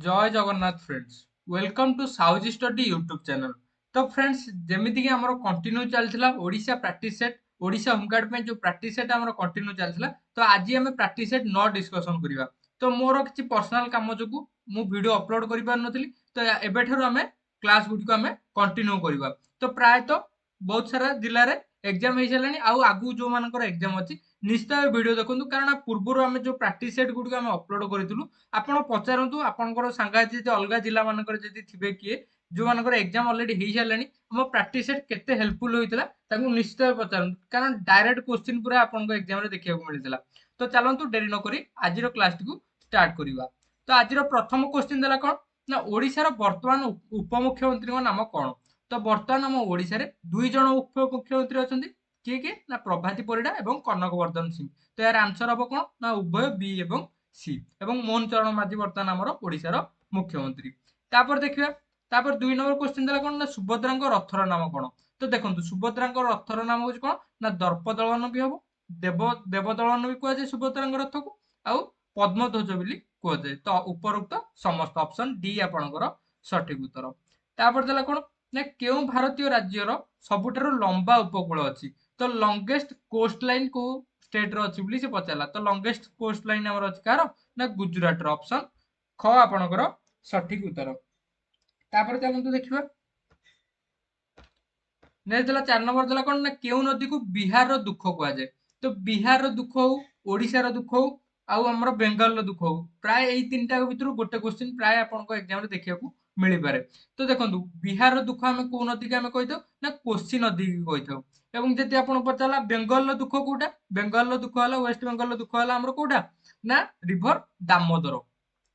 जय Jagannath friends. Welcome to Sauji study YouTube channel. तो friends जमीती कि आमर कंटिन्यू चलता Odisha practice set Odisha home guard में जो प्रैक्टिस सेट आमर कंटिन्यू चलता तो आज आम प्रैक्टिस सेट 9 डिस्कसन करवा। तो मोर किसी पर्सनल काम जो मु वीडियो अपलोड कर पार नथिली तो एबेठर आम क्लास गुडी आम कंटिन्यू करवा। तो प्रायतः बहुत सारा जिले में एग्जाम हो सारे आगू जो मानकर एग्जाम अच्छी निश्चय वीडियो देखो कारण पूर्व आम जो प्रैक्टिस सेट गुडी आम अपलोड करूँ ଆପଣ ପଚାରନ୍ତୁ ଆପଣଙ୍କର ସାଙ୍ଗସାଥୀ ଯଦି ଅଲଗା ଜିଲ୍ଲା ମାନଙ୍କରେ ଯଦି ଥିବେ କିଏ ଯୋଉମାନଙ୍କର ଏକ୍ଜାମ ଅଲରେଡି ହେଇସାରିଲାଣି ଆମ ପ୍ରାକ୍ଟିସ ସେଟ୍ କେତେ ହେଲ୍ପଫୁଲ ହୋଇଥିଲା ତାଙ୍କୁ ନିଶ୍ଚୟ ପଚାରନ୍ତୁ କାରଣ ଡାଇରେକ୍ଟ କ୍ୱେଶ୍ଚିନ୍ ପୁରା ଆପଣଙ୍କ ଏକ୍ଜାମରେ ଦେଖିବାକୁ ମିଳିଥିଲା। ତ ଚାଲନ୍ତୁ ଡେରି ନକରି ଆଜିର କ୍ଲାସଟିକୁ ଷ୍ଟାର୍ଟ କରିବା। ତ ଆଜିର ପ୍ରଥମ କ୍ୱେଶ୍ଚିନ୍ ଦେଲା କ'ଣ ନା ଓଡ଼ିଶାର ବର୍ତ୍ତମାନ ଉପମୁଖ୍ୟମନ୍ତ୍ରୀଙ୍କ ନାମ କ'ଣ? ତ ବର୍ତ୍ତମାନ ଆମ ଓଡ଼ିଶାରେ ଦୁଇ ଜଣ ଉପମୁଖ୍ୟମନ୍ତ୍ରୀ ଅଛନ୍ତି। କିଏ କିଏ ନା ପ୍ରଭାତୀ ପରିଡ଼ା ଏବଂ କନକ ବର୍ଦ୍ଧନ ସିଂ। ତ ଏହାର ଆନ୍ସର ହବ କ'ଣ ନା ଉଭୟ ବି ଏବଂ ସି এবং মোহন চରଣ মাঝি বর্ତ୍ତমান আমার ওড়িশার মুখ্যমন্ত্রী। তারপর দেখিবা তারপর 2 নম্বর কোশ্চেন দেলা কোন না সুভদ্রাଙ୍କ রথর নাম কোন? তো দেখন্তু সুভদ্রাଙ୍କ রথର নাମ হଉଛି কোন ନା ଦର୍ପଦଳନ ବି ହବ ଦେବଦଳନ ବି କୁହାଯାଏ ସୁଭଦ୍ରାଙ୍କ ରଥକୁ ଆଉ ପଦ୍ମଧ୍ୱଜ ବୋଲି କୁହାଯାଏ। ତ ଉପରୋକ୍ତ ସମସ୍ତ ଅପସନ ଡି ଆପଣଙ୍କର ସଠିକ ଉତ୍ତର। ତାପରେ ଦେଲା କୋଣ ନା କେଉଁ ଭାରତୀୟ ରାଜ୍ୟର ସବୁଠାରୁ ଲମ୍ବା ଉପକୂଳ ଅଛି? ତ ଲଙ୍ଗେଷ୍ଟ କୋଷ୍ଟ ଲାଇନ କୋଉ स्टेट रो अछि बोली से पचारला। तो लॉन्गेस्ट कोस्ट लाइन हमर अछि कार ना गुजरात रो ऑप्शन ख आपनकर सठिक उत्तर। तापर चलंतु देखिबा नेक्स्ट देला 4 नंबर देला कोन ना केउ नदी को बिहार रो दुख कुआ जाय। तो बिहार रो दुख हो ओडिसा रो दुख हो आउ हमर बेंगल रो दुख हो प्राय एई तीनटा भितरु गोटे क्वेश्चन प्राय आपनको एग्जाम रे देखियाकू मिली पारे। तो देखंतु बिहार रो दुख हमें को नदी के हमें कहितो ना कोसी नदी की कहितो एवं जदि आपण पचाला बेंगल रो दुख कोउटा बेंगल रो दुख हला वेस्ट बेंगल रो दुख हला हमर कोउटा ना रिवर दामोदर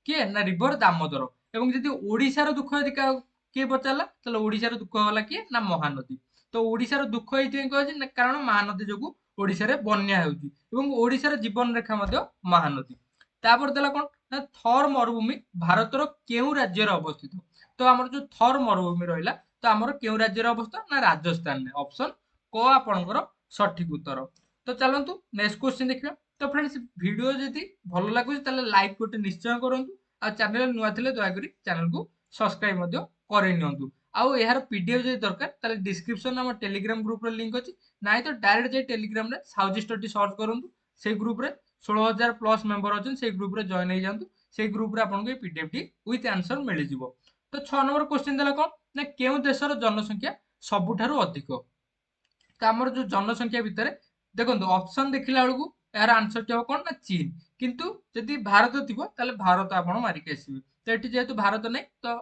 किए ना रिवर दामोदर एवं जदि ओडिसा रो दुख यदि किए पचाला ताले ओडिसा रो दुख हला किए ना महानदी। तो ओडिसा रो दुख एइथिं कहै छै कारण महानदी जोगु ओडिसा रे बन्या हेउची एवं ओडिसा रे जीवन रेखा मध्य महानदी। तापर देला कोन ना थर मरुभूमि भारतर केउ राज्य रे अवस्थित? तो हमर जो थर मरुभूमि रहिला तो हमर केउ राज्य रे अवस्थित ना राजस्थान रे ऑप्शन क आपनकर सठिक उत्तर। तो चलंतु नेक्स्ट क्वेश्चन देखिबा। तो फ्रेंड्स वीडियो जदि भलो लागुଛି ताले लाइक गोटे निश्चय करंतु आ चैनल नुआ थिले दया करी चैनल को सब्सक्राइब मध्य करे नियंतु। आउ यार पीडीएफ जदि दरकार ताले डिस्क्रिप्शन हम टेलीग्राम ग्रुप रे लिंक अछि नाइ तो डायरेक्ट जे टेलीग्राम रे साउजी स्टडी सर्च करंतु से ग्रुप रे 16000 प्लस मेंबर अछन से ग्रुप रे जॉइन हो जांतु से ग्रुप रे आपन को पीडीएफ टी विथ आंसर मिल जिवो। तो 6 नंबर क्वेश्चन देला कोन ना केउ देशर जनसंख्या सबुठारु अधिक? तो आमर जो जनसंख्या भितर देखो ऑप्शन देखला बेलू यार आंसर टी कौन ना चीन किंतु जदि भारत थी भारत आप मारिक आसवे। तो ये जेहेतु भारत नहीं तो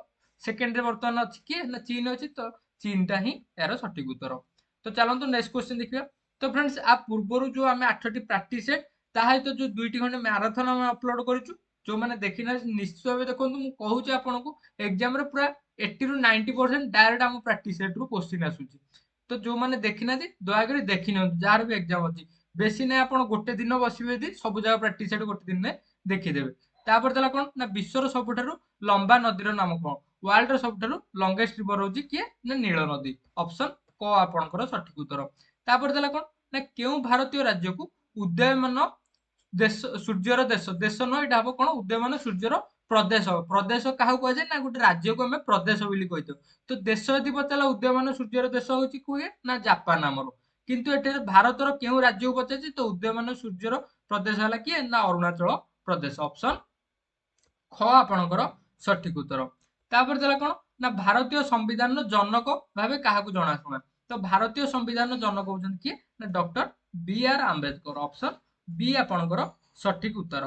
सेकेंड बर्तमान अच्छी किए ना चीन अच्छी तो चीन टा ही यार सठिक उत्तर। तो चलते नेक्स्ट क्वेश्चन देखिए। तो फ्रेंड्स आ पूर्वर जो आम 8टी प्रैक्टिस सेट सहित जो 2टी खंडे मैराथन आम अपलोड करूँ जो मैंने देखी ना निश्चित भाव देखो मुझे कहूँ आपको एग्जाम पूरा 80 ରୁ 90% डायरेक्ट आम प्रैक्टिस सेट रू क्वेश्चन आसूची। तो जो मैंने देखी ना दयाकोरी देखी नि जार भी एग्जाम अच्छी बेसी ना आप गोटे दिन बसवे यदि सब जगह प्रैक्टिस सेट गोटे दिन में देखीदेवे। तापर देला कौन ना विश्वर सबुठारु लंबा नदीर नाम कौन? वर्ल्ड रो सबुठारु लंगेस्ट रिवर होची किए ना नील नदी ऑप्शन क आपनकर सठिक उत्तर। तापर देला कौन ना केउ भारतीय राज्य को उदयमान देश सूर्यर देश देश न एटा हबो कोन उदयमान सूर्यर प्रदेश प्रदेश काहू कह जाय ना गोटे राज्य को हमें प्रदेश बोली कहितो। तो देश यदि पचाला उदयमान सूर्यर देश होची कुए ना जापान हमर किंतु एटे भारतर केउ राज्य को पचाछि तो उदयमान सूर्यर प्रदेश हला किए ना अरुणाचल प्रदेश ऑप्शन ख आपनकर सठिक उत्तर। तापर देला कोन ना भारतीय संविधान जनक भाबे काहाकू जणाशुना? तो भारतीय संविधान जनक होचन किए ना doctor B R Ambedkar option B आपनकर सठिक उत्तर।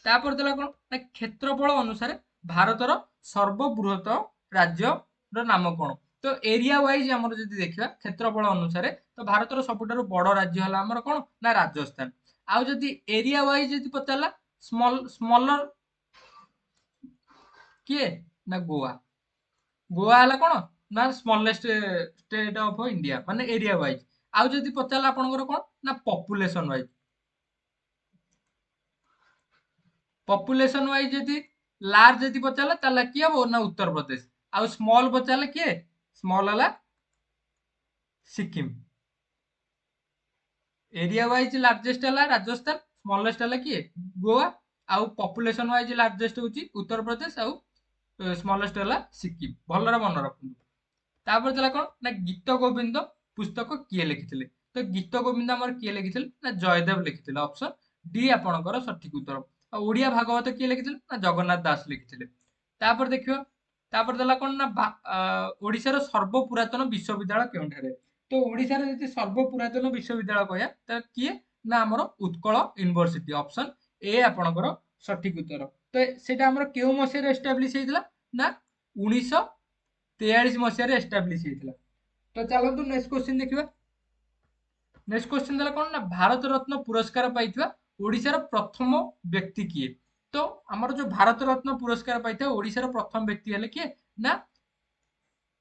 तापर देला कोन ना क्षेत्रफल अनुसार भारतर सर्वबृहत राज्य रो नाम कोन? तो एरिया वाइज हमर जदि देखिबा क्षेत्रफल अनुसार तो भारतर सबुठारु बड़ राज्य हला हमर कोन ना राजस्थान। आउ जदि एरिया वाइज जदि पचारला स्मॉलर किए ना गोवा गोवा हला कोन ना स्मॉलेस्ट स्टेट ऑफ इंडिया माने एरिया वाइज। आउ जदि पचारला आपनकर कोन ना पॉपुलेशन वाइज जदि लार्ज जदि पचारला ताला किए हबो ना उत्तर प्रदेश। आउ स्मॉल पचारला किए स्मॉल हला सिक्किम। एरिया वाइज लार्जेस्ट हला राजस्थान स्मॉलेस्ट हला किए गोवा आउ पॉपुलेशन वाइज लार्जेस्ट होची उत्तर प्रदेश आउ ସ୍ମଲେଷ୍ଟ ହେଲା ସିକିମ୍। ଭଲରେ ମନେ ରଖନ୍ତୁ। ତାପରେ ଦେଲା କଣ ନା ଗୀତ ଗୋବିନ୍ଦ ପୁସ୍ତକ କିଏ ଲେଖିଥିଲେ? ତ ଗୀତ ଗୋବିନ୍ଦ ଆମର କିଏ ଲେଖିଥିଲେ ନା ଜୟଦେବ ଲେଖିଥିଲେ। ଅପସନ ଡି ଆପଣଙ୍କର ସଠିକ ଉତ୍ତର। ଆଉ ଓଡିଆ ଭାଗବତ କିଏ ଲେଖିଥିଲେ ନା ଜଗନ୍ନାଥ ଦାସ ଲେଖିଥିଲେ। ତାପରେ ଦେଖିବା ତାପରେ ଦେଲା କଣ ନା ଓଡିଶାର ସର୍ବ ପୁରାତନ ବିଶ୍ୱବିଦ୍ୟାଳୟ କେଉଁଠାରେ? ତ ଓଡିଶାର ଯଦି ସର୍ବ ପୁରାତନ ବିଶ୍ୱବିଦ୍ୟାଳୟ କହିବା ତ କିଏ ନା ଆମର ଉତ୍କଳ ୟୁନିଭରସିଟି। ଅପସନ ଏ ଆପଣଙ୍କର ସଠିକ ଉତ୍ତର। ତ ସେଇଟା ଆମର କେଉଁ ମସିହାରେ ଏଷ୍ଟାବ୍ଲିଶ ହେଇଥିଲା ନା 1943 ମସିହାରେ ଏଷ୍ଟାବ୍ଲିଶ ହେଇଥିଲା। ତ ଚାଲନ୍ତୁ ନେକ୍ସଟ କ୍ୱେଶ୍ଚିନ୍ ଦେଖିବା। ନେକ୍ସଟ କ୍ୱେଶ୍ଚିନ୍ ଦେଲା କଣ ନା ଭାରତ ରତ୍ନ ପୁରସ୍କାର ପାଇଥିବା ଓଡିଶାର ପ୍ରଥମ ବ୍ୟକ୍ତି କିଏ? ତ ଆମର ଯୋଉ ଭାରତ ରତ୍ନ ପୁରସ୍କାର ପାଇଥିବା ଓଡିଶାର ପ୍ରଥମ ବ୍ୟକ୍ତି ହେଲେ କିଏ ନା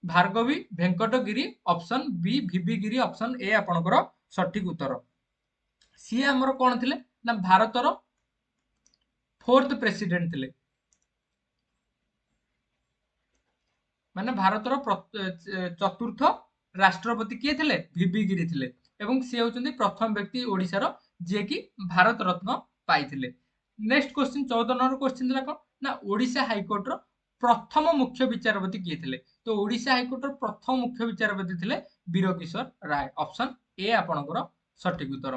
ଭାର୍ଗବୀ ଭେଙ୍କଟଗିରି। ଅପସନ ବି ଭିବି ଗିରି। ଅପସନ ଏ ଆପଣଙ୍କର ସଠିକ ଉତ୍ତର। ସିଏ ଆମର କଣ ଥିଲେ ନା ଭାରତର 4th ପ୍ରେସିଡେଣ୍ଟ ଥିଲେ। ମାନେ ଭାରତର 4th ରାଷ୍ଟ୍ରପତି କିଏ ଥିଲେ? ଭିବି ଗିରି ଥିଲେ। ଏବଂ ସେ ହେଉଛନ୍ତି ପ୍ରଥମ ବ୍ୟକ୍ତି ଓଡିଶାର ଯିଏକି ଭାରତ ରତ୍ନ ପାଇଥିଲେ। ନେକ୍ସଟ କ୍ୱେଶ୍ଚିନ୍ 14 ନମ୍ବର କ୍ୱେଶ୍ଚିନ୍ ଥିଲା କଣ ନା ଓଡିଶା ହାଇକୋର୍ଟର ପ୍ରଥମ ମୁଖ୍ୟ ବିଚାରପତି କିଏ ଥିଲେ? ତ ଓଡିଶା ହାଇକୋର୍ଟର ପ୍ରଥମ ମୁଖ୍ୟ ବିଚାରପତି ଥିଲେ ବୀରକିଶୋର ରାୟ। ଅପସନ ଏ ଆପଣଙ୍କର ସଠିକ ଉତ୍ତର।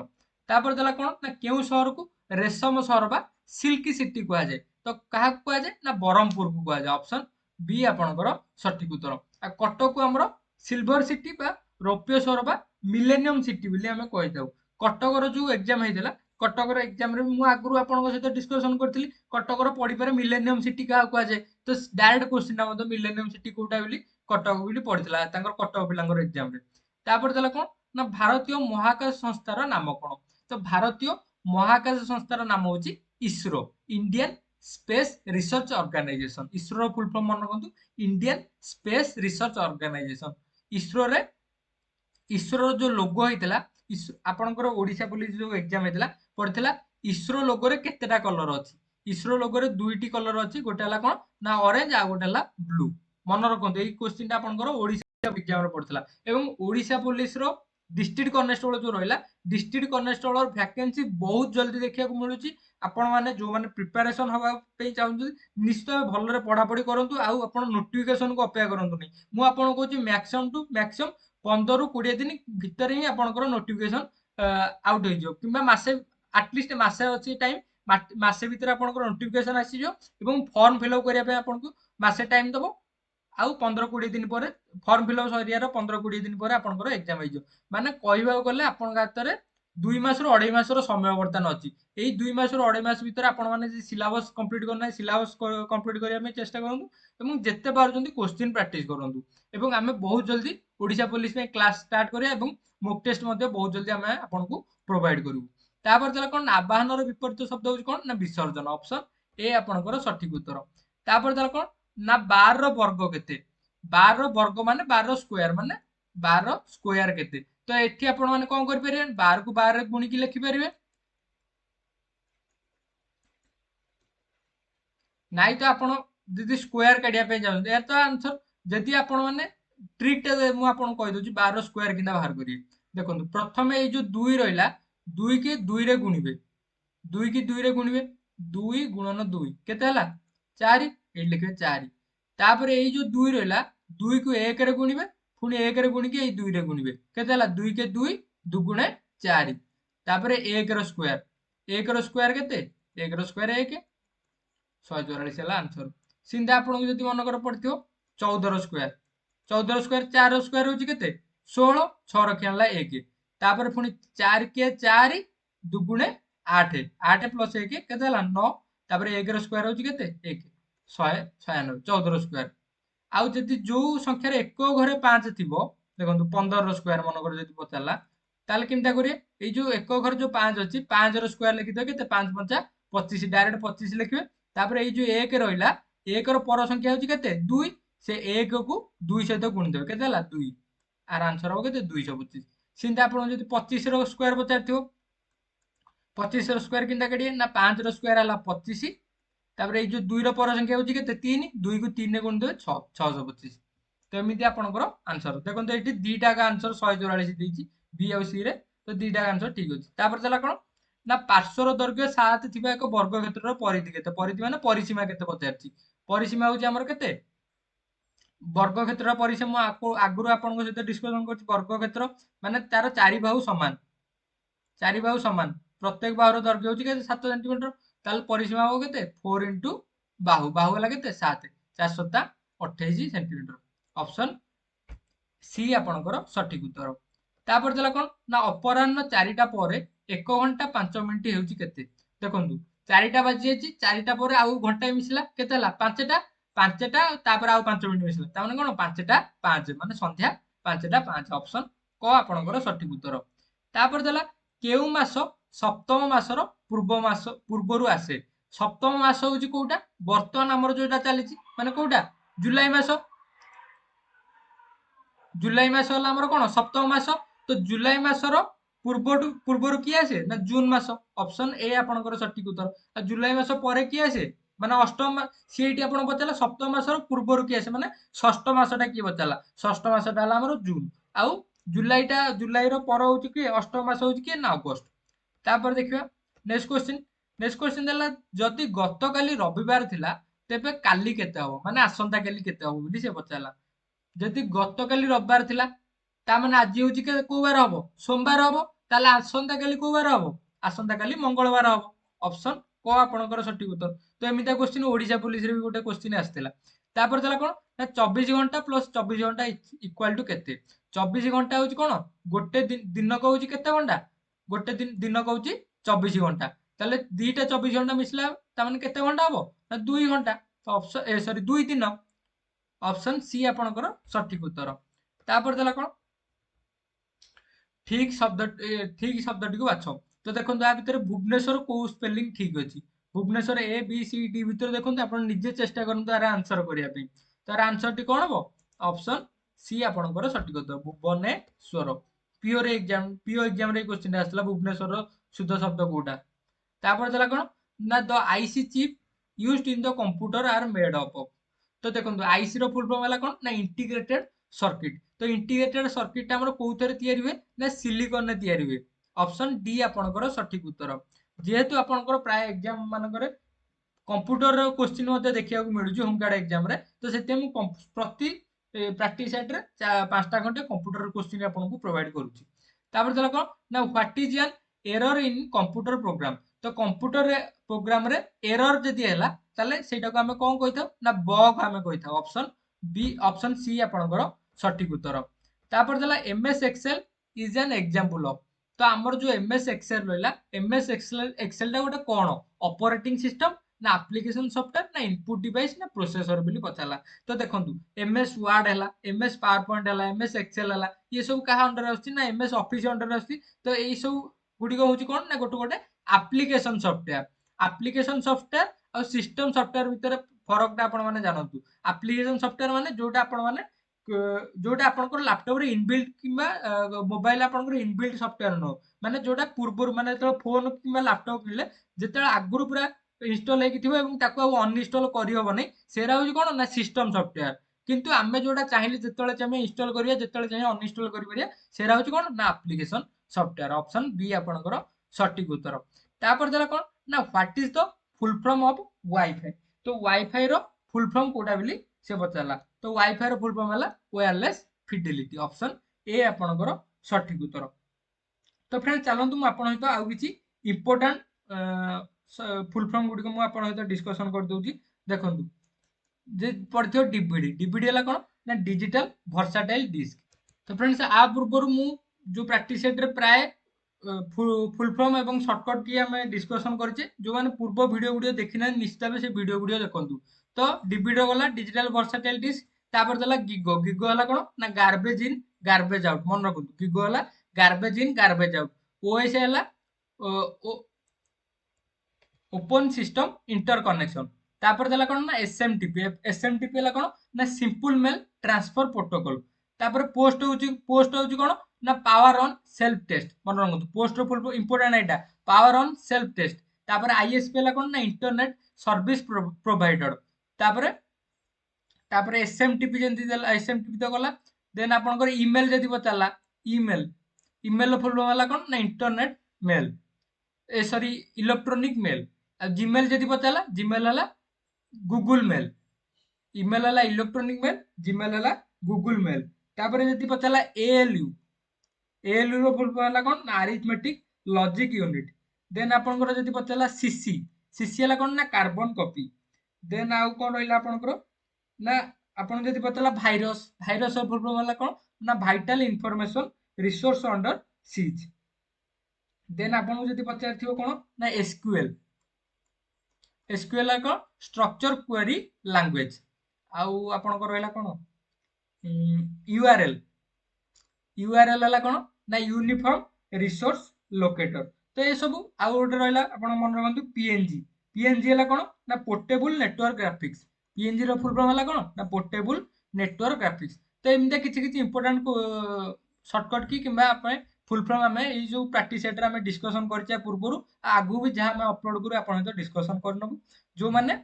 ତାପରେ ଦେଲା କଣ ନା କେଉଁ ସହରକୁ ରେଶମ ସହର ବା ସିଲ୍କ ସିଟି କୁହାଯାଏ? ତ କାହାକୁ କୁହାଯାଏ ନା ବ୍ରହ୍ମପୁରକୁ କୁହାଯାଏ। ଅପସନ ବି ଆପଣଙ୍କର ସଠିକ ଉତ୍ତର। ଆଉ କଟକକୁ ଆମର ସିଲଭର ସିଟି ବା ରୌପ୍ୟ ସହର ବା ମିଲେନିୟମ ସିଟି ବୋଲି ଆମେ କହିଥାଉ। କଟକର ଯୋଉ ଏକ୍ଜାମ ହେଇଥିଲା, କଟକର ଏକ୍ଜାମରେ ମୁଁ ଆଗରୁ ଆପଣଙ୍କ ସହିତ ଡିସ୍କସନ କରିଥିଲି କଟକର ପଡିପାରେ ମିଲେନିୟମ ସିଟି କାହାକୁ କୁହାଯାଏ। ତ ଡାଇରେକ୍ଟ କ୍ୱେଶ୍ଚିନ୍ ମଧ୍ୟ ମିଲେନିୟମ ସିଟି କୋଉଟା ବୋଲି କଟକ ବୋଲି ପଡିଥିଲା ତାଙ୍କର କଟକ ପିଲାଙ୍କର ଏକ୍ଜାମରେ। ତାପରେ ଦେଲା କଣ ନା ଭାରତୀୟ ମହାକାଶ ସଂସ୍ଥାର ନାମ କଣ? ତ ଭାରତୀୟ ମହାକାଶ ସଂସ୍ଥାର ନାମ ହଉଛି ISRO, Indian space research organisation. ଇସ୍ରୋର ଫୁଲ ଫର୍ମ ମନେ ରଖନ୍ତୁ, ଇଣ୍ଡିଆନ ସ୍ପେସ୍ ରିସର୍ଚ୍ଚ ଅର୍ଗାନାଇଜେସନ। ଇସ୍ରୋର ଯୋଉ ଲୋଗୋ ହେଇଥିଲା, ଆପଣଙ୍କର ଓଡିଶା ପୋଲିସ ଯୋଉ ଏକ୍ଜାମ ହେଇଥିଲା ପଡିଥିଲା ଇସ୍ରୋ ଲୋଗୋରେ କେତେଟା କଲର ଅଛି? ଇସ୍ରୋ ଲୋଗୋରେ 2ଟି କଲର ଅଛି। ଗୋଟେ ହେଲା କଣ ନା ଅରେଞ୍ଜ, ଆଉ ଗୋଟେ ହେଲା ବ୍ଲୁ। ମନେ ରଖନ୍ତୁ ଏଇ କ୍ୱେଶ୍ଚିନ୍ ଟା ଆପଣଙ୍କର ଓଡିଶା ଏକ୍ଜାମରେ ପଡିଥିଲା। ଏବଂ ଓଡିଶା ପୋଲିସର ଡିଷ୍ଟ୍ରିକ୍ଟ କନେଷ୍ଟବଳ ଯୋଉ ରହିଲା, ଡିଷ୍ଟ୍ରିକ୍ଟ କନେଷ୍ଟବଳ ଭ୍ୟାକେନ୍ସି ବହୁତ ଜଲ୍ଦି ଦେଖିବାକୁ ମିଳୁଛି। ଆପଣମାନେ ଯୋଉମାନେ ପ୍ରିପାରେସନ ହବା ପାଇଁ ଚାହୁଁଛନ୍ତି ନିଶ୍ଚୟ ଭଲରେ ପଢାପଢି କରନ୍ତୁ। ଆଉ ଆପଣ ନୋଟିଫିକେସନକୁ ଅପେକ୍ଷା କରନ୍ତୁନି। ମୁଁ ଆପଣଙ୍କୁ କହୁଛି ମ୍ୟାକ୍ସିମମ୍ ଟୁ ମ୍ୟାକ୍ସିମମ୍ 15ରୁ 20 ଦିନ ଭିତରେ ହିଁ ଆପଣଙ୍କର ନୋଟିଫିକେସନ ଆଉଟ ହେଇଯିବ, କିମ୍ବା ମାସେ, ଆଟଲିଷ୍ଟ ମାସେ ଅଛି ଟାଇମ। ମାସେ ଭିତରେ ଆପଣଙ୍କର ନୋଟିଫିକେସନ ଆସିଯିବ ଏବଂ ଫର୍ମ ଫିଲଅପ କରିବା ପାଇଁ ଆପଣଙ୍କୁ ମାସେ ଟାଇମ ଦବ। ଆଉ 15-20 ଦିନ ପରେ ଫର୍ମ ଫିଲଅପ ସରିବାର 15-20 ଦିନ ପରେ ଆପଣଙ୍କର ଏକ୍ଜାମ ହେଇଯିବ। ମାନେ କହିବାକୁ ଗଲେ ଆପଣଙ୍କ ହାତରେ 2 ମାସରୁ 2.5 ମାସର ସମୟ ବର୍ତ୍ତମାନ ଅଛି। ଏଇ 2 ମାସରୁ 2.5 ମାସ ଭିତରେ ଆପଣ ମାନେ ସିଲାବସ କମ୍ପ୍ଲିଟ କରିନାହିଁ, ସିଲାବସ କମ୍ପ୍ଲିଟ କରିବା ପାଇଁ ଚେଷ୍ଟା କରନ୍ତୁ ଏବଂ ଯେତେ ପାରୁଛନ୍ତି କୋଶ୍ଚିନ୍ ପ୍ରାକ୍ଟିସ କରନ୍ତୁ। ଏବଂ ଆମେ ବହୁତ ଜଲ୍ଦି ଓଡିଶା ପୋଲିସ ପାଇଁ କ୍ଲାସ ଷ୍ଟାର୍ଟ କରିବା ଏବଂ ମୋକ ଟେଷ୍ଟ ମଧ୍ୟ ବହୁତ ଜଲ୍ଦି ଆମେ ଆପଣଙ୍କୁ ପ୍ରୋଭାଇଡ କରିବୁ। ତାପରେ ଦେଲା କଣ ଆବାହନର ବିପରୀତ ଶବ୍ଦ ହଉଛି କଣ ନା ବିସର୍ଜନ। ଅପସନ ଏ ଆପଣଙ୍କର ସଠିକ ଉତ୍ତର। ତାପରେ ଦେଲା କଣ ନା 12ର ବର୍ଗ କେତେ? 12ର ବର୍ଗ ମାନେ 12 ସ୍କୋୟାର, ମାନେ 12 ସ୍କୋୟାର କେତେ? ତ ଏଠି ଆପଣ ମାନେ କଣ କରିପାରିବେ? 12କୁ 12ରେ ଗୁଣିକି ଲେଖିପାରିବେ। ନାଇଁ ତ ଆପଣ ଯଦି ସ୍କୋୟାର କାଢିବା ପାଇଁ ଚାହୁଁଛନ୍ତି, ଏହାର ତ ଆନ୍ସର ଯଦି ଆପଣ ମାନେ ଟ୍ରିକ୍ ଟା ମୁଁ ଆପଣଙ୍କୁ କହିଦଉଛି 12ର ସ୍କୋୟାର କେମିତି ବାହାର କରିବେ। ଦେଖନ୍ତୁ ପ୍ରଥମେ ଏଇ ଯୋଉ 2 ରହିଲା, 2 କି 2ରେ ଗୁଣିବେ, 2 କି 2ରେ ଗୁଣିବେ, 2 ଗୁଣନ 2 କେତେ ହେଲା 4। ଏଇଠି ଲେଖିବେ 4। ତାପରେ ଏଇ ଯୋଉ 2 ରହିଲା, 2 କୁ 1ରେ ଗୁଣିବେ, ପୁଣି 1ରେ ଗୁଣିକି ଏଇ 2ରେ ଗୁଣିବେ, କେତେ ହେଲା 2 କେ 2 ଦୁଗୁଣେ 4। ତାପରେ 1ର ସ୍କୋୟାର, 1ର ସ୍କୋୟାର କେତେ? 1ର ସ୍କୋୟାର 1, 144 ହେଲା ଆନ୍ସର। ସେମିତି ଆପଣଙ୍କୁ ଯଦି ମନେକର ପଡିଥିବ 14ର ସ୍କୋୟାର, 14ର ସ୍କୋୟାର 4ର ସ୍କୋୟାର ହଉଛି କେତେ 16, 6 ରଖିବା ହେଲା 1। ତାପରେ ପୁଣି 4 କେ 4 ଦୁଗୁଣେ 8, 8 ପ୍ଲସ 1 କେତେ ହେଲା 9। ତାପରେ 1ର ସ୍କୋୟାର ହଉଛି କେତେ 1, 196, 14ର ସ୍କୋୟାର। ଆଉ ଯଦି ଯୋଉ ସଂଖ୍ୟାରେ ଏକ ଘରେ 5 ଥିବ, ଦେଖନ୍ତୁ 15ର ସ୍କୋୟାର ମନେକର ଯଦି ପଚାରିଲା, ତାହେଲେ କେମିତି କରିବେ? ଏଇ ଯୋଉ ଏକ ଘରେ ଯୋଉ 5 ଅଛି, 5ର ସ୍କୋୟାର ଲେଖିଦେବେ କେତେ 5 5 25, ଡାଇରେକ୍ଟ 25 ଲେଖିବେ। ତାପରେ ଏଇ ଯୋଉ 1 ରହିଲା, 1ର ପର ସଂଖ୍ୟା ହଉଛି କେତେ 2, ସେ 1 କୁ 2 ସହିତ ଗୁଣିଦେବେ, କେତେ ହେଲା 2। ଆର ଆନ୍ସର ହବ କେତେ 225। ସେମିତି ଆପଣଙ୍କୁ ଯଦି 25ର ସ୍କୋୟାର ପଚାରିଥିବ, 25ର ସ୍କୋୟାର କେମିତି କାଢିବେ ନା 5ର ସ୍କୋୟାର ହେଲା 25। ତାପରେ ଏଇ ଯୋଉ 2ର ପର ସଂଖ୍ୟା ହଉଛି କେତେ 3, 2 କୁ 3ରେ ଗୁଣିଦେବେ 625। ତ ଏମିତି ଆପଣଙ୍କର ଆନ୍ସର। ଦେଖନ୍ତୁ ଏଇଠି ଦିଟା ଆନ୍ସର 144 ଦେଇଛି, ବି ଆଉ ସି ରେ। ତ ଦିଟା ଆନ୍ସର ଠିକ ଅଛି। ତାପରେ ଦେଲା କଣ ना पार्श्वर दैर्घ्य 7 थिबा एक वर्ग क्षेत्रर परिधि केते, परिधि माने परिसीमा केते पचारछि। परिसीमा होछि हमर केते वर्ग क्षेत्र परिसीमा आगुरु आपनको सहित डिस्कशन करछि। वर्ग क्षेत्र माने तार चारि बाहु समान, चारि बाहु समान, प्रत्येक बाहुर दैर्घ्य होछि केते 7 सेंटीमीटर, ताल परिसीमा हो केते 4 इनटू बाहु, बाहु होला केते 7, 4 7 28 सेंटीमीटर। ऑप्शन सी आपणकर सठिक उत्तर। तापर देला कोन ना अपराह्न 4टा ପରେ 1 घंटा 5 मिनिट हेउची केते। देखंतु 4टा बाजी अछि, 4टा ପରେ आउ घंटा मिसला केते हला 5टा, 5टा तापर आउ 5 मिनिट मिसला ता माने कोन 5टा 5 माने संध्या 5टा 5। ऑप्शन क आपणकर सठिक उत्तर। तापर देला केउ मास सप्तम मासर पूर्व मास पूर्वरु आसे। सप्तम मास होउची कोउटा वर्तमान हमर जोटा चलीची माने कोउटा जुलाई मास, जुलाई मास होला हमर कोन सप्तम मास। तो जुलाई मासर पूर्वरु किए आसे ना जून मास। ऑप्शन ए आपणकर सठिक उत्तर। आ जुलाई मास परे किए आसे माने अष्टम सीएटी आपण पचाला सप्तम मासर पूर्वरु किए आसे माने षष्ठ मासटा किए पचाला, षष्ठ मासटा होला हमर जून। आउ जुलाईटा जुलाई रो पर होउची कि अष्टम मास होउची कि ना अगस्त। तापर देखिबा नेक्स्ट क्वेश्चन। नेक्स्ट क्वेश्चन देला जदि गतकाली रविवार थिला तेबे काली केते हबो माने आसंता काली केते हबो बोली से पचाला। जदि गतकाली रविवार थिला ता माने आज होउची के को बार हबो सोमवार हबो, ताले आसंता काली को बार हबो आसंता काली मंगलवार हबो। ऑप्शन क आपणकर सठिक उत्तर। तो एमिता क्वेश्चन ओडिशा पुलिस रे भी गोटे क्वेश्चन आस्थिला। तापर देला कोन ना 24 घंटा प्लस 24 घंटा इक्वल टू केते। 24 घंटा होउची कोन गोटे दिन को होउची केते घंटा, गोटे दिन को होउची 24 घंटा, ताले दीटा 24 घंटा मिसला ता माने केते घंटा हबो ना 2 घंटा। तो ऑप्शन ए सॉरी 2 दिन। ऑप्शन सी आपणकर सठिक उत्तर। तापर देला कोन ठीक शब्दटी को बाछ। तो देखो या भितर भुवनेश्वर को स्पेलिंग ठीक अछि। Bhubaneswar A B C D भितर देखो आप निजे चेष्टा करते यार आंसर करने। तो यार आंसर टी कौन हम ऑप्शन सी आपणकर सठिक उत्तर भुवनेश्वर। पीओ एग्जाम रे क्वेश्चन आसला भुवनेश्वर शुद्ध शब्द कोटा। तापर देला कोन ना the IC chip used in the computer are made up of. तो देखो आईसी रो फुल फॉर्म है कौन ना इंटीग्रेटेड सर्किट। तो इंटीग्रेटेड सर्किट हमर कोउथरे तयारी हुए ना सिलिकॉन ने तयारी हुए। ऑप्शन डी आपणकर सठिक उत्तर। जेहेतु आपणकर प्राय एग्जाम मानकर कंप्यूटर क्वेश्चन मते देखिया को मिलुची होमगार्ड एग्जाम रे। तो सेते मु प्रति प्रैक्टिस सेट रे 5टा घंटे कंप्यूटर क्वेश्चन आपन को प्रोवाइड करूची। तापर देला कोन ना what is an error in computer program. तो कंप्यूटर प्रोग्राम रे एरर जदि हैला ताले सेटा को हमें कोन कहिथाउ ना बग हमें कहिथाउ। ऑप्शन बी ऑप्शन सी आपणकर सठिक उत्तर। तापर देला MS Excel is an example of. तो हमर जो एमएस एक्सेल रहला एमएस एक्सेल टा गोटे कोन ऑपरेटिंग सिस्टम ना एप्लीकेशन सॉफ्टवेयर ना इनपुट डिवाइस ना प्रोसेसर बोली पचाला। तो देखंतु एमएस वर्ड हैला, एमएस पावर पॉइंट हैला, एमएस एक्सेल हैला, ये सब कहा अंडर आछि ना एमएस ऑफिस अंडर आछि। तो एई सब गुडी को होछि कोन ना गोटे गोटे एप्लीकेशन सॉफ्टवेयर। एप्लीकेशन सॉफ्टवेयर और सिस्टम सॉफ्टवेयर भीतर फरक टा आपण माने जानतु। एप्लीकेशन सॉफ्टवेयर माने जोटा आपण माने जोटा आपनकर लैपटॉप रे इनबिल्ट किबा मोबाइल आपनकर इनबिल्ट सॉफ्टवेयर नो माने जोटा पूर्वर माने तो फोन किबा लैपटॉप किले जेते आगुरु पूरा इंस्टॉल हेकि थिबो एवं ताको अनइंस्टॉल करि होबो नै सेरा होई कोन ना सिस्टम सॉफ्टवेयर। किंतु आमे जोटा चाहिए जेतले चाहे इंस्टॉल करिया जेतले चाहे अनइंस्टॉल करि परिया सेरा होची कोन ना एप्लीकेशन सॉफ्टवेयर। ऑप्शन बी आपनकर सटीक उत्तर। तापर देला कोन ना what is the full form of wifi. तो वाईफाई रो फुल फॉर्म कोटा बोली से पचारला। तो वाईफाई रो फुल फॉर्म हला वायरलेस फिडेलिटी। ऑप्शन ए आपनकर सठिक उत्तर। तो फ्रेंड चलंतु मु आपन सहित आउ किछि इंपोर्टेंट फुल फॉर्म गुडी को मु आपन सहित डिस्कशन कर दोछि। देखंतु जे पढ़ियो डीवीडी। डीवीडी हला कोन ना डिजिटल वर्साटाइल डिस्क। तो फ्रेंड्स आ पूर्व मु जो प्रैक्टिस सेट रे प्राय फुल फॉर्म एवं शॉर्टकट की हमें डिस्कशन करछे। जो माने पूर्व वीडियो वीडियो देखिना निश्चित भाबे से वीडियो वीडियो देखंतु। तो डीवीडी गला डिजिटल वर्साटाइल डिस्क। तापर देला गिगो। गिगो हला कोन ना गार्बेज इन गार्बेज आउट। मन रखंतु गिगो हला garbage in garbage out. OS हला ओपन सिस्टम इंटरकनेक्शन। तापर देला कोन ना एसएमटीपी। एसएमटीपी हला कोन ना सिंपल मेल ट्रांसफर प्रोटोकॉल। तापर पोस्ट होउची कोन ना पावर ऑन सेल्फ टेस्ट। मन रखंतु post row full important Etah power on self test. तापर आईएसपी हला कोन ना इंटरनेट सर्विस प्रोवाइडर। तापर तापर एसएमटीपी जेंति देला एसएमटीपी तो गला। देन आपनकर ईमेल जदि पचाला ईमेल। ईमेल फुल फॉर्म हला कोन ना internet mail. Sorry electronic mail. Gmail जदि पचारा जीमेल है गूगल मेल, इमेल है इलेक्ट्रोनिक मेल, जीमेल है गूगल मेल। तापर जदि पचारा एएलयू, एएलयू रो फुल फॉर्म है कौन ना अरिथमेटिक लॉजिक यूनिट। देन आपनकर जदि पचारा सीसी, सीसी है कौन ना कार्बन कॉपी। देन आउ कौन रहिला आपनकर ना आपन जदि पचारा भाइरस, भाइरस रो फुल फॉर्म है कौन ना vital information resource under seize. Then आपन जदि पचार कौन ना एसक्यूएल, एसक्यूएल है कौन स्ट्रक्चर क्वेरी लैंग्वेज। आउ आपनकर रहिला कौन यूआरएल, यूआरएल है कौन ना यूनिफॉर्म रिसोर्स लोकेटर। तो ये सब आउ गोटे रहा आप मन रखु पीएनजी, पीएनजी है कौन ना पोर्टेबल नेटवर्क ग्राफिक्स। पीएनजी रो फुल फॉर्म है कौन ना पोर्टेबल नेटवर्क ग्राफिक्स। तो एमती किसी किसी इंपोर्टाट सर्टकट की किंबा फुल फॉर्म आम जो प्रैक्टिस सेट आम डिस्कसन कर पूर्व आगू भी जहाँ अपलोड करूँ आप डिस्कसन करनबु। जो मैंने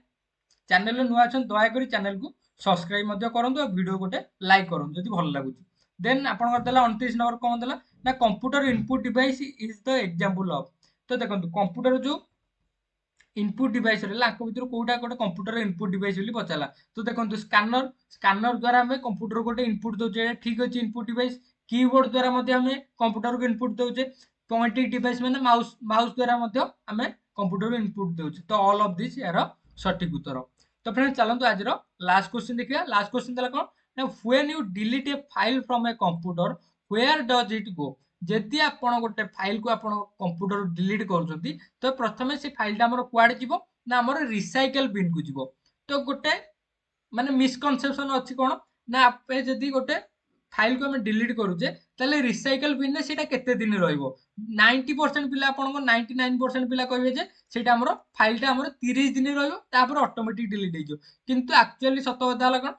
चैनल नुआ अच्छा दयाकोरी चैनल को सब्सक्राइब करूँ और वीडियो गोटे लाइक करूँ जब भल लगुच। देन आप 29 नंबर कौन देला ना computer input device is the example of. तो देखो कंप्यूटर जो इनपुट डिवाइस रहा भर कौटा गोटे कंप्यूटर इनपुट डिवाइस पचारा। तो देखो स्कानर, स्कानर द्वारा आम कंप्यूटर गोटे इनपुट दौचे ठीक अच्छे इनपुट डिवाइस। कीबोर्ड द्वारा आम कंप्यूटर को इनपुट दौचे। पॉइंटिंग डिवाइस मैंने माउस, माउस द्वारा आम कंप्यूटर को इनपुट दौचे। तो ऑल ऑफ दिस यार सठिक उत्तर। तो फ्रेंड्स चलते आज लास्ट क्वेश्चन देखिए। लास्ट क्वेश्चन देला कौन ना when you delete a file from a computer where does it go. जदि आपण गोटे फाइल को आपण कंप्यूटर डिलीट कर तो प्रथम से फाइलटा आमर कुआडे जीवो ना आमर रिसाइकल बिन को जीवो। तो गोटे माने मिसकनसेप्शन अच्छी कौन ना आपे जदि गोटे फाइल को आम डिलीट करुचे ताले रिसाइकल बिन से केते दिन रहिबो। 90% पिला आपनको 99% पिला कहबे जे सेटा हमर फाइलटा हमर 30 दिन रहिबो तापर ऑटोमेटिक डिलीट हो। किंतु एक्चुअली सत कथा हला कौन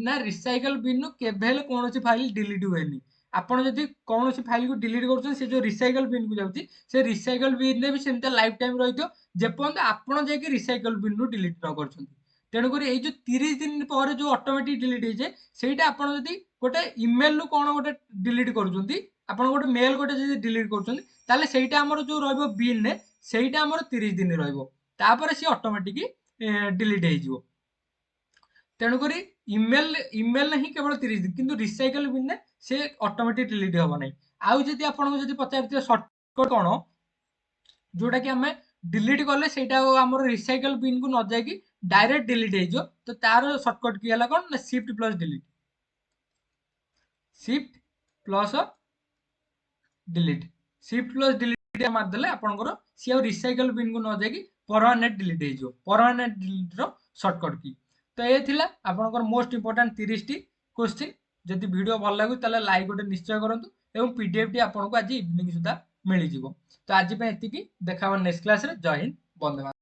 ना रिसाइकल बिन केभेल कोनोसी फाइल डिलीट हुएनी। आपण जदि कौन फाइल को डिलीट कर जो रिसाइकल बिन को जाऊँगी से रिसाइकल बिन में भी सेमती लाइफ टाइम रही जेपर्यंत आपण जाके रिसाइकल बिन रू डिलीट न कर। तेणुक ये जो 30 दिन पर जो ऑटोमेटिक डिलीट होइए सेटा आपण जदि गोटे इमेल रू कौन गोटे डिलीट करूछंती, आपण गोटे मेल गोटे जदि डिलीट करूछंती ताले सेटा हमर जो रहइबो बिन ने सेटा हमर 30 दिन रहइबो तापर से ऑटोमेटिक डिलीट हो जिवो। तेणुक इमेल, इमेल ही केवल 30 दिन किंतु रिसाइकल बिन ने से ऑटोमेटिक डिलीट हो नहीं। आउ जदि आपण जदि पचारथियो शॉर्टकट कौन जोटा कि आम डिलीट कले सेटा हमर रिसाइकल बिन को न जाकि डायरेक्ट डिलीट हो। तो तार शॉर्टकट की है कौन ना shift plus delete, shift plus delete, shift plus delete मारदेले आपनकर सी रिसाइकल बिन को न जाकि परमानेंट डिलीट हो। परमानेंट डिलीट रो शॉर्टकट की। तो ये थिला आपनकर मोस्ट इंपोर्टेंट 30 टी क्वेश्चन। जदि वीडियो भल लागु ताले लाइक गोटे निश्चय करंतु एवं पीडीएफ टी आपनको आज इवनिंग सुधा मिल जिवो। तो आज पे एतिकी देखा नेक्स्ट क्लास रे। जय हिंद, वंदे मातरम।